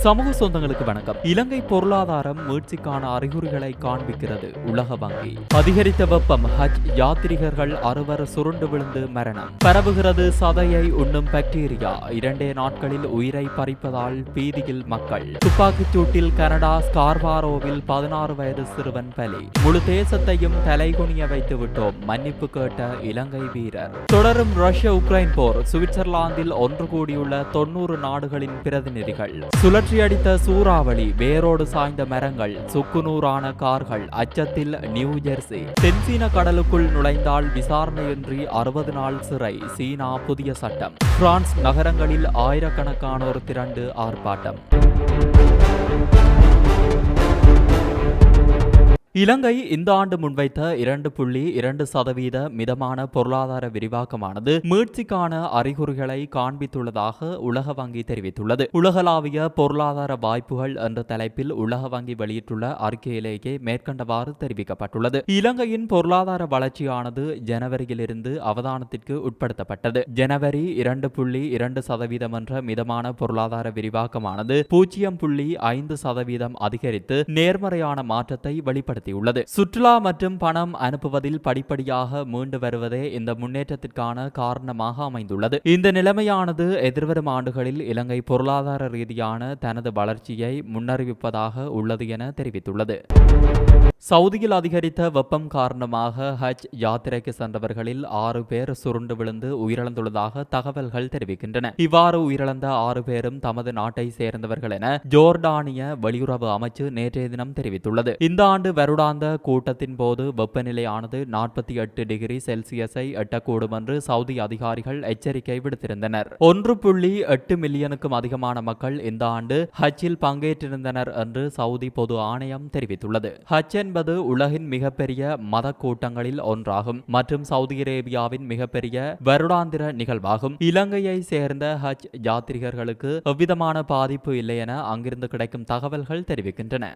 சமூக சொந்தங்களுக்கு வணக்கம். இலங்கை பொருளாதாரம் மீட்சிக்கான அறிகுறிகளை காண்பிக்கிறது உலக வங்கி. அதிகரித்த வெப்பம், ஹஜ் யாத்ரீகர்கள் 6 சுருண்டு விழுந்து மரணம். பரவுகிறது சதையை உண்ணும் பாக்டீரியா. 2 நாட்களில் உயிரை பறிப்பதால் பீதியில் மக்கள். துப்பாக்கிச் சூட்டில் கனடா ஸ்கார்பாரோவில் 16 வயது சிறுவன் பலி. முழு தேசத்தையும் தலைகுனிய வைத்து விட்டோம், மன்னிப்பு கேட்ட இலங்கை வீரர். தொடரும் ரஷ்ய உக்ரைன் போர். சுவிட்சர்லாந்தில் ஒன்று கூடியுள்ள 90 நாடுகளின் பிரதிநிதிகள். சுழற்றியடித்த சூறாவளி, வேரோடு சாய்ந்த மரங்கள், சுக்குநூறான கார்கள், அச்சத்தில் நியூ ஜெர்சி. தென்சீன கடலுக்குள் நுழைந்தால் விசாரணையின்றி 60 நாள் சிறை. சீனா புதிய சட்டம். பிரான்ஸ் நகரங்களில் ஆயிரக்கணக்கானோர் திரண்டு ஆர்ப்பாட்டம். இலங்கை இந்த ஆண்டு முன்வைத்த 2.2% மிதமான பொருளாதார விரிவாக்கமானது மீட்சிக்கான அறிகுறிகளை காண்பித்துள்ளதாக உலக வங்கி தெரிவித்துள்ளது. உலகளாவிய பொருளாதார வாய்ப்புகள் என்ற தலைப்பில் உலக வங்கி வெளியிட்டுள்ள அறிக்கையிலேயே மேற்கண்டவாறு தெரிவிக்கப்பட்டுள்ளது. இலங்கையின் பொருளாதார வளர்ச்சியானது ஜனவரியிலிருந்து அவதானத்திற்கு உட்படுத்தப்பட்டது. ஜனவரி 2.2% என்ற மிதமான பொருளாதார விரிவாக்கமானது 0.5% அதிகரித்து நேர்மறையான மாற்றத்தை வெளிப்படுத்த உள்ளது. சுற்றுலா மற்றும் பணம் அனுப்புவதில் படிப்படியாக மீண்டு வருவதே இந்த முன்னேற்றத்திற்கான காரணமாக அமைந்துள்ளது. இந்த நிலைமையானது எதிர்வரும் ஆண்டுகளில் இலங்கை பொருளாதார ரீதியான தனது வளர்ச்சியை முன்னறிவிப்பதாக உள்ளது என தெரிவித்துள்ளது. சவுதியில் அதிகரித்த வெப்பம் காரணமாக ஹஜ் யாத்திரைக்கு சென்றவர்களில் 6 பேர் சுருண்டு விழுந்து உயிரிழந்துள்ளதாக தகவல்கள் தெரிவிக்கின்றன. இவ்வாறு உயிரிழந்த 6 பேரும் தமது நாட்டை சேர்ந்தவர்கள் என ஜோர்டானிய வெளியுறவு அமைச்சு நேற்றைய தினம் தெரிவித்துள்ளது. இந்த ஆண்டு வருடாந்த கூட்டத்தின் போது வெப்பநிலையானது 48 டிகிரி செல்சியஸை எட்டக்கூடும் என்று சவுதி அதிகாரிகள் எச்சரிக்கை விடுத்திருந்தனர். 1.8 மில்லியனுக்கும் அதிகமான மக்கள் இந்த ஆண்டு ஹஜ்ஜில் பங்கேற்றிருந்தனர் என்று சவுதி பொது ஆணையம் தெரிவித்துள்ளது. ஹஜ் என்பது உலகின் மிகப்பெரிய மத கூட்டங்களில் ஒன்றாகும் மற்றும் சவுதி அரேபியாவின் மிகப்பெரிய வருடாந்திர நிகழ்வாகும். இலங்கையை சேர்ந்த ஹஜ் யாத்ரீகர்களுக்கு எவ்விதமான பாதிப்பு இல்லை என அங்கிருந்து கிடைக்கும் தகவல்கள் தெரிவிக்கின்றன.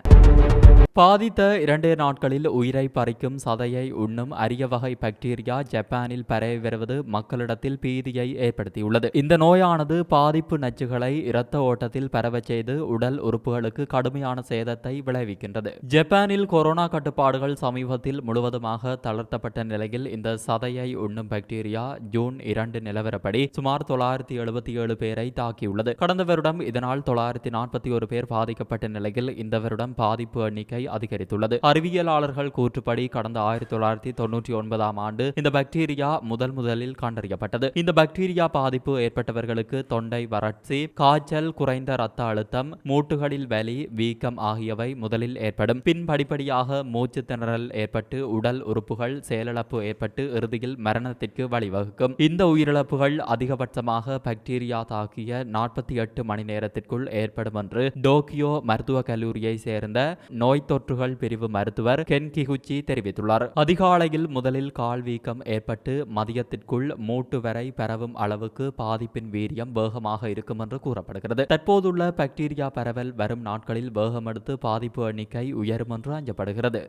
பாதித்த 2 நாட்களில் உயிரை பறிக்கும் சதையை உண்ணும் அரிய வகை பாக்டீரியா ஜப்பானில் பரவி வருவது மக்களிடத்தில் பீதியை ஏற்படுத்தியுள்ளது. இந்த நோயானது பாதிப்பு நச்சுகளை இரத்த ஓட்டத்தில் பரவச் செய்து உடல் உறுப்புகளுக்கு கடுமையான சேதத்தை விளைவிக்கின்றது. ஜப்பானில் கொரோனா கட்டுப்பாடுகள் சமீபத்தில் முழுவதுமாக தளர்த்தப்பட்ட நிலையில் இந்த சதையை உண்ணும் பாக்டீரியா ஜூன் 2 நிலவரப்படி சுமார் 977 பேரை தாக்கியுள்ளது. கடந்த வருடம் இதனால் 941 பேர் பாதிக்கப்பட்ட நிலையில் இந்த வருடம் பாதிப்பு எண்ணிக்கை அதிகரித்துள்ளது. அறிவியலாளர்கள் கூற்றுப்படி கடந்த 1999 ஆண்டு இந்த பாக்டீரியா முதலில் கண்டறியப்பட்டது. இந்த பாக்டீரியா பாதிப்பு ஏற்பட்டவர்களுக்கு தொண்டை வறட்சி, காய்ச்சல், குறைந்த இரத்த அழுத்தம், மூட்டுகளில் வலி, வீக்கம் ஆகியவை முதலில் ஏற்படும். பின் படிப்படியாக மூச்சு திணறல் ஏற்பட்டு உடல் உறுப்புகள் செயலிழப்பு ஏற்பட்டு இறுதியில் மரணத்திற்கு வழிவகுக்கும். இந்த உயிரிழப்புகள் அதிகபட்சமாக பாக்டீரியா தாக்கிய 48 மணி நேரத்திற்குள் ஏற்படும் என்று டோக்கியோ மருத்துவக் கல்லூரியை சேர்ந்த நோய் தொற்றுகள் பிரிவு மருத்துவர் கென் கிகுச்சி தெரிவித்துள்ளார். அதிகாலையில் முதலில் கால் வீக்கம் ஏற்பட்டு மதியத்திற்குள் மூட்டு வரை பரவும் அளவுக்கு பாதிப்பின் வீரியம் வேகமாக இருக்கும் என்று கூறப்படுகிறது. தற்போதுள்ள பாக்டீரியா பரவல் வரும் நாட்களில் வேகமெடுத்து பாதிப்பு எண்ணிக்கை உயரும் என்று அஞ்சப்படுகிறது.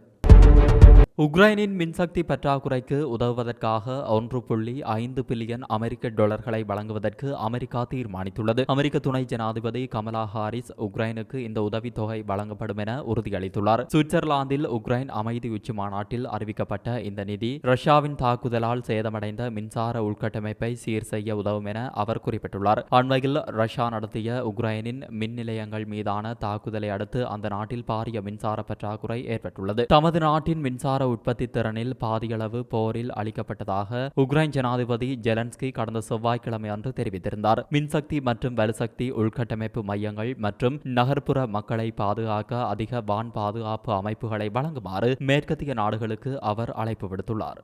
உக்ரைனின் மின்சக்தி பற்றாக்குறைக்கு உதவுவதற்காக 1.5 பில்லியன் அமெரிக்க டாலர்களை வழங்குவதற்கு அமெரிக்கா தீர்மானித்துள்ளது. அமெரிக்க துணை ஜனாதிபதி கமலா ஹாரிஸ் உக்ரைனுக்கு இந்த உதவித்தொகை வழங்கப்படும் என உறுதியளித்துள்ளார். சுவிட்சர்லாந்தில் உக்ரைன் அமைதி உச்சி மாநாட்டில் அறிவிக்கப்பட்ட இந்த நிதி ரஷ்யாவின் தாக்குதலால் சேதமடைந்த மின்சார உள்கட்டமைப்பை சீர் செய்ய உதவும் என அவர் குறிப்பிட்டுள்ளார். அண்மையில் ரஷ்யா நடத்திய உக்ரைனின் மின் நிலையங்கள் மீதான தாக்குதலை அடுத்து அந்த நாட்டில் பாரிய மின்சார பற்றாக்குறை ஏற்பட்டுள்ளது. தமது நாட்டின் மின்சார உற்பத்தி திறனில் பாதியளவு போரில் அளிக்கப்பட்டதாக உக்ரைன் ஜனாதிபதி ஜெலன்ஸ்கி கடந்த செவ்வாய்க்கிழமை அன்று தெரிவித்திருந்தார். மின்சக்தி மற்றும் வலுசக்தி உள்கட்டமைப்பு மையங்கள் மற்றும் நகர்ப்புற மக்களை பாதுகாக்க அதிக வான் பாதுகாப்பு அமைப்புகளை வழங்குமாறு மேற்கத்திய நாடுகளுக்கு அவர் அழைப்பு விடுத்துள்ளார்.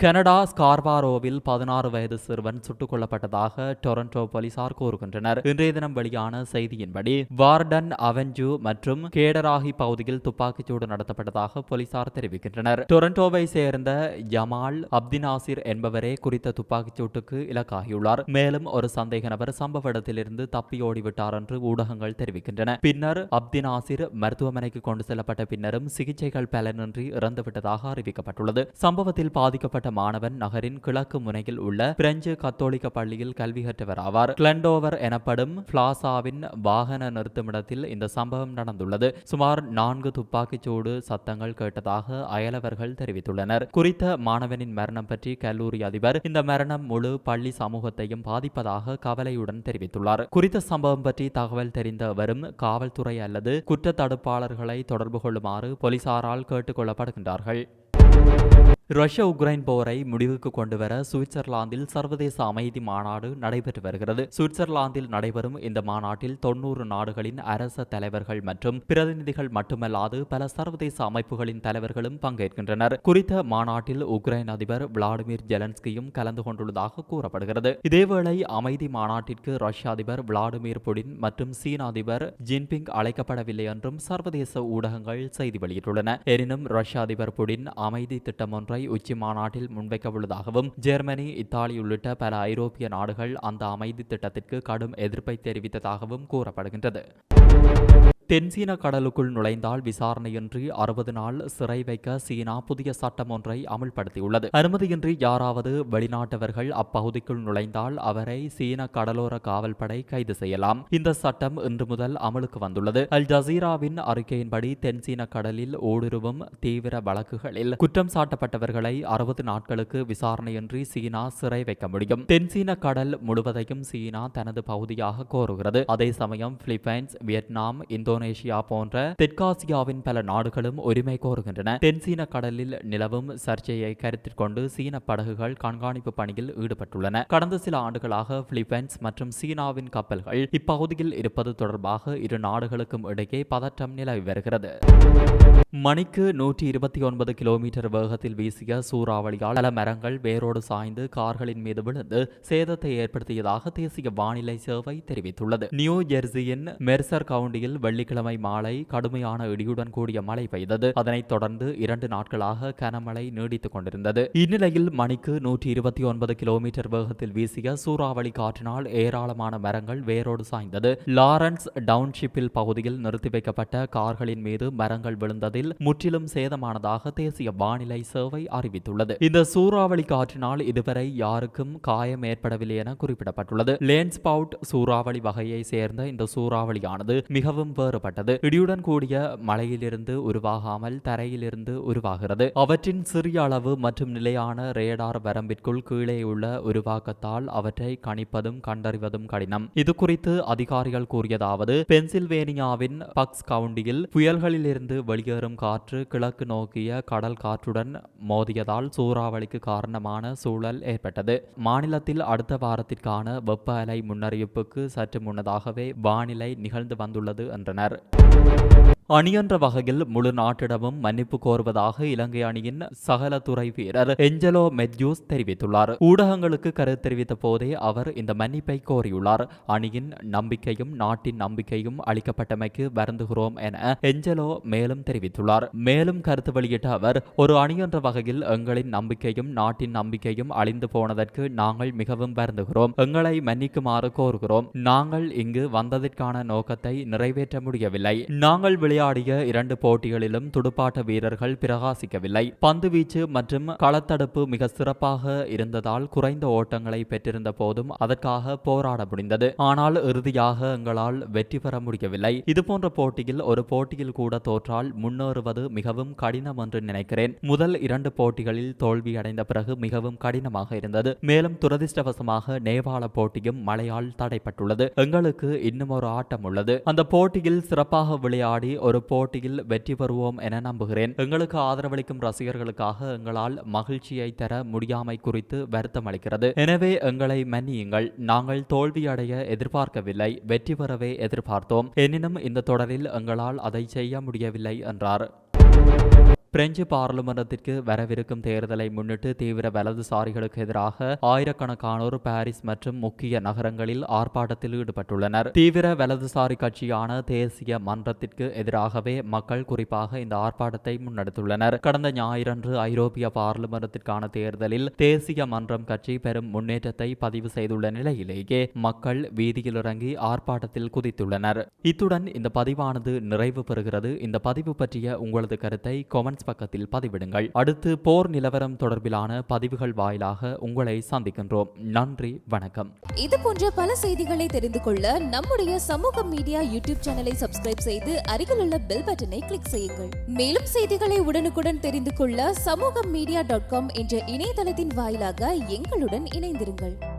கனடா ஸ்கார்பாரோவில் 16 வயது சிறுவன் சுட்டுக் கொல்லப்பட்டதாக டொரண்டோ போலீசார் கூறுகின்றனர். இன்றைய தினம் வெளியான செய்தியின்படி வார்டன் அவென்யூ மற்றும் கேடராகி பகுதியில் துப்பாக்கிச்சூடு நடத்தப்பட்டதாக போலீசார் தெரிவிக்கின்றனர். டொரண்டோவை சேர்ந்த ஜமால் அப்தினாசிர் என்பவரே குறித்த துப்பாக்கிச்சூட்டுக்கு இலக்காகியுள்ளார். மேலும் ஒரு சந்தேக நபர் சம்பவ இடத்திலிருந்து தப்பியோடிவிட்டார் என்று ஊடகங்கள் தெரிவிக்கின்றன. பின்னர் அப்தினாசிர் மருத்துவமனைக்கு கொண்டு செல்லப்பட்ட பின்னரும் சிகிச்சைகள் பலனின்றி இறந்துவிட்டதாக அறிவிக்கப்பட்டுள்ளது. சம்பவத்தில் பாதிக்கப்பட்ட மாணவன் நகரின் கிழக்கு முனையில் உள்ள பிரெஞ்சு கத்தோலிக்க பள்ளியில் கல்வி கற்றவர் ஆவார். கிளண்டோவர் எனப்படும் பிளாசாவின் வாகன நிறுத்துமிடத்தில் இந்த சம்பவம் நடந்துள்ளது. சுமார் 4 துப்பாக்கிச்சூடு சத்தங்கள் கேட்டதாக அயலவர்கள் தெரிவித்துள்ளனர். குறித்த மாணவனின் மரணம் பற்றி கல்லூரி அதிபர் இந்த மரணம் முழு பள்ளி சமூகத்தையும் பாதிப்பதாக கவலையுடன் தெரிவித்துள்ளார். குறித்த சம்பவம் பற்றி தகவல் தெரிந்த வரும் காவல்துறை அல்லது குற்ற தடுப்பாளர்களை தொடர்பு கொள்ளுமாறு போலீசாரால் கேட்டுக் கொள்ளப்படுகின்றார்கள். ரஷ்யா உக்ரைன் போரை முடிவுக்கு கொண்டுவர சுவிட்சர்லாந்தில் சர்வதேச அமைதி மாநாடு நடைபெற்று வருகிறது. சுவிட்சர்லாந்தில் நடைபெறும் இந்த மாநாட்டில் 90 நாடுகளின் அரச தலைவர்கள் மற்றும் பிரதிநிதிகள் மட்டுமல்லாது பல சர்வதேச அமைப்புகளின் தலைவர்களும் பங்கேற்கின்றனர். குறித்த மாநாட்டில் உக்ரைன் அதிபர் விளாடிமிர் ஜெலன்ஸ்கியும் கலந்து கொண்டுள்ளதாக கூறப்படுகிறது. இதேவேளை அமைதி மாநாட்டிற்கு ரஷ்ய அதிபர் விளாடிமிர் புடின் மற்றும் சீன அதிபர் ஜின்பிங் அழைக்கப்படவில்லை என்றும் சர்வதேச ஊடகங்கள் செய்தி வெளியிட்டுள்ளன. எனினும் ரஷ்ய அதிபர் புடின் அமைதி திட்டம் ஒன்றை உச்சி மாநாட்டில் முன்வைக்க உள்ளதாகவும் ஜெர்மனி, இத்தாலி உள்ளிட்ட பல ஐரோப்பிய நாடுகள் அந்த அமைதி திட்டத்திற்கு கடும் எதிர்ப்பை தெரிவித்ததாகவும் கூறப்படுகின்றது. தென்சீன கடலுக்குள் நுழைந்தால் விசாரணையின்றி 60 நாள் சிறை வைக்க சீனா புதிய சட்டம் ஒன்றை அமுல்படுத்தியுள்ளது. அனுமதியின்றி யாராவது வெளிநாட்டவர்கள் அப்பகுதிக்குள் நுழைந்தால் அவரை சீன கடலோர காவல்படை கைது செய்யலாம். இந்த சட்டம் இன்று முதல் அமலுக்கு வந்துள்ளது. அல் ஜசீராவின் அறிக்கையின்படி தென்சீன கடலில் ஊடுருவும் தீவிர வழக்குகளில் குற்றம் சாட்டப்பட்டவர்களை 60 நாட்களுக்கு விசாரணையின்றி சீனா சிறை வைக்க முடியும். தென்சீன கடல் முழுவதையும் சீனா தனது பகுதியாக கோருகிறது. அதே சமயம் பிலிப்பைன்ஸ், வியட்நாம், இந்தோனேஷியா போன்ற தெற்காசியாவின் பல நாடுகளும் உரிமை கோருகின்றன. தென்சீன கடலில் நிலவும் சர்ச்சையை கருத்தில் கொண்டு சீன படகுகள் கண்காணிப்பு பணியில் ஈடுபட்டுள்ளன. கடந்த சில ஆண்டுகளாக பிலிப்பைன்ஸ் மற்றும் சீனாவின் கப்பல்கள் இப்பகுதியில் இருப்பது தொடர்பாக இரு நாடுகளுக்கும் இடையே பதற்றம் நிலவி வருகிறது. மணிக்கு 129 கிலோமீட்டர் வேகத்தில் வீசிய சூறாவளியால் பல மரங்கள் வேரோடு சாய்ந்து கார்களின் மீது விழுந்து சேதத்தை ஏற்படுத்தியதாக தேசிய வானிலை சேவை தெரிவித்துள்ளது. நியூ ஜெர்சியின் மெர்சர் கவுண்டியில் வெள்ளிக்கிழமை மாலை கடுமையான இடியுடன் கூடிய மழை பெய்தது. அதனைத் தொடர்ந்து 2 நாட்களாக கனமழை நீடித்துக் கொண்டிருந்தது. இந்நிலையில் மணிக்கு 129 கிலோமீட்டர் வேகத்தில் வீசிய சூறாவளி காற்றினால் ஏராளமான மரங்கள் வேரோடு சாய்ந்தது. லாரன்ஸ் டவுன்ஷிப்பில் பகுதியில் நிறுத்தி வைக்கப்பட்ட கார்களின் மீது மரங்கள் விழுந்ததில் முற்றிலும் சேதமானதாக தேசிய வானிலை சேவை அறிவித்துள்ளது. இந்த சூறாவளி காற்றினால் இதுவரை யாருக்கும் காயம் ஏற்படவில்லை என குறிப்பிடப்பட்டுள்ளது. லேன்ஸ்பவுட் சூறாவளி வகையை சேர்ந்த இந்த சூறாவளியானது மிகவும் வேறுபட்டது. இடியுடன் கூடிய மழையிலிருந்து உருவாகாமல் தரையிலிருந்து உருவாகிறது. அவற்றின் சிறிய அளவு மற்றும் நிலையான ரேடார் வரம்பிற்குள் கீழே உள்ள உருவாக்கத்தால் அவற்றை கணிப்பதும் கண்டறிவதும் கடினம். இது குறித்து அதிகாரிகள் கூறியதாவது: பென்சில்வேனியாவின் பக்ஸ் கவுண்டியில் புயல்களில் இருந்து வெளியேறும் காற்று கிழக்கு நோக்கிய கடல் காற்றுடன் மோதியதால் சூறாவளிக்கு காரணமான சூழல் ஏற்பட்டது. மாநிலத்தில் அடுத்த வாரத்திற்கான வெப்ப அலை முன்னறிவிப்புக்கு சற்று முன்னதாகவே வானிலை நிகழ்ந்து வந்துள்ளது என்றனர். அணி என்ற வகையில் முழு நாட்டிடமும் மன்னிப்பு கோருவதாக இலங்கை அணியின் சகல துறை வீரர் எஞ்சலோ மெத்யூஸ் தெரிவித்துள்ளார். ஊடகங்களுக்கு கருத்து தெரிவித்த போதே அவர் இந்த மன்னிப்பை கோரியுள்ளார். அணியின் நம்பிக்கையும் நாட்டின் நம்பிக்கையும் அளிக்கப்பட்டமைக்கு வருந்துகிறோம் என எஞ்சலோ மேலும் தெரிவித்துள்ளார். மேலும் கருத்து வெளியிட்ட அவர், ஒரு அணி என்ற வகையில் எங்களின் நம்பிக்கையும் நாட்டின் நம்பிக்கையும் அழிந்து போனதற்கு நாங்கள் மிகவும் வருந்துகிறோம். எங்களை மன்னிக்குமாறு கோருகிறோம். நாங்கள் இங்கு வந்ததற்கான நோக்கத்தை நிறைவேற்ற முடியவில்லை. நாங்கள் விளையாடிய 2 போட்டிகளிலும் துடுப்பாட்ட வீரர்கள் பிரகாசிக்கவில்லை. பந்து வீச்சு மற்றும் களத்தடுப்பு மிக சிறப்பாக இருந்ததால் குறைந்த ஓட்டங்களை பெற்றிருந்த போதும் அதற்காக போராட முடிந்தது. ஆனால் இறுதியாக எங்களால் வெற்றி பெற முடியவில்லை. இதுபோன்ற போட்டியில் ஒரு போட்டியில் கூட தோற்றால் முன்னேறுவது மிகவும் கடினம் என்று நினைக்கிறேன். முதல் 2 போட்டிகளில் தோல்வியடைந்த பிறகு மிகவும் கடினமாக இருந்தது. மேலும் துரதிர்ஷ்டவசமாக நேபாள போட்டியும் மழையால் தடைப்பட்டுள்ளது. எங்களுக்கு இன்னும் ஒரு ஆட்டம் உள்ளது. அந்த போட்டியில் சிறப்பாக விளையாடி ஒரு போட்டியில் வெற்றி பெறுவோம் என நம்புகிறேன். எங்களுக்கு ஆதரவளிக்கும் ரசிகர்களுக்காக எங்களால் மகிழ்ச்சியை தர முடியாமை குறித்து வருத்தம் அளிக்கிறது. எனவே எங்களை மன்னியுங்கள். நாங்கள் தோல்வியடைய எதிர்பார்க்கவில்லை, வெற்றி பெறவே எதிர்பார்த்தோம். எனினும் இந்த தொடரில் எங்களால் அதை செய்ய முடியவில்லை என்றார். பிரெஞ்சு பாராளுமன்றத்திற்கு வரவிருக்கும் தேர்தலை முன்னிட்டு தீவிர வலதுசாரிகளுக்கு எதிராக ஆயிரக்கணக்கானோர் பாரிஸ் மற்றும் முக்கிய நகரங்களில் ஆர்ப்பாட்டத்தில் ஈடுபட்டுள்ளனர். தீவிர வலதுசாரி கட்சியான தேசிய மன்றத்திற்கு எதிராகவே மக்கள் குறிப்பாக இந்த ஆர்ப்பாட்டத்தை முன்னெடுத்துள்ளனர். கடந்த ஞாயிறன்று ஐரோப்பிய பாராளுமன்றத்திற்கான தேர்தலில் தேசிய மன்றம் கட்சி பெரும் முன்னேற்றத்தை பதிவு செய்துள்ள நிலையிலேயே மக்கள் வீதியில் இறங்கி ஆர்ப்பாட்டத்தில் குதித்துள்ளனர். இத்துடன் இந்த பதிவானது நிறைவு பெறுகிறது. இந்த பதிவு பற்றிய உங்களது கருத்தை கமெண்ட்ஸ் கமெண்ட்ஸ் பக்கத்தில் பதிவிடுங்கள். அடுத்து போர் நிலவரம் தொடர்பிலான பதிவுகள் வாயிலாக உங்களை சந்திக்கின்றோம். நன்றி, வணக்கம். இது போன்ற பல செய்திகளை தெரிந்து கொள்ள நம்முடைய சமூக மீடியா யூடியூப் சேனலை சப்ஸ்கிரைப் செய்து அருகிலுள்ள பெல் பட்டனை கிளிக் செய்யுங்கள். மேலும் செய்திகளை உடனுக்குடன் தெரிந்து கொள்ள சமூகமீடியா.com என்ற இணையதளத்தின் வாயிலாக எங்களுடன் இணைந்திருங்கள்.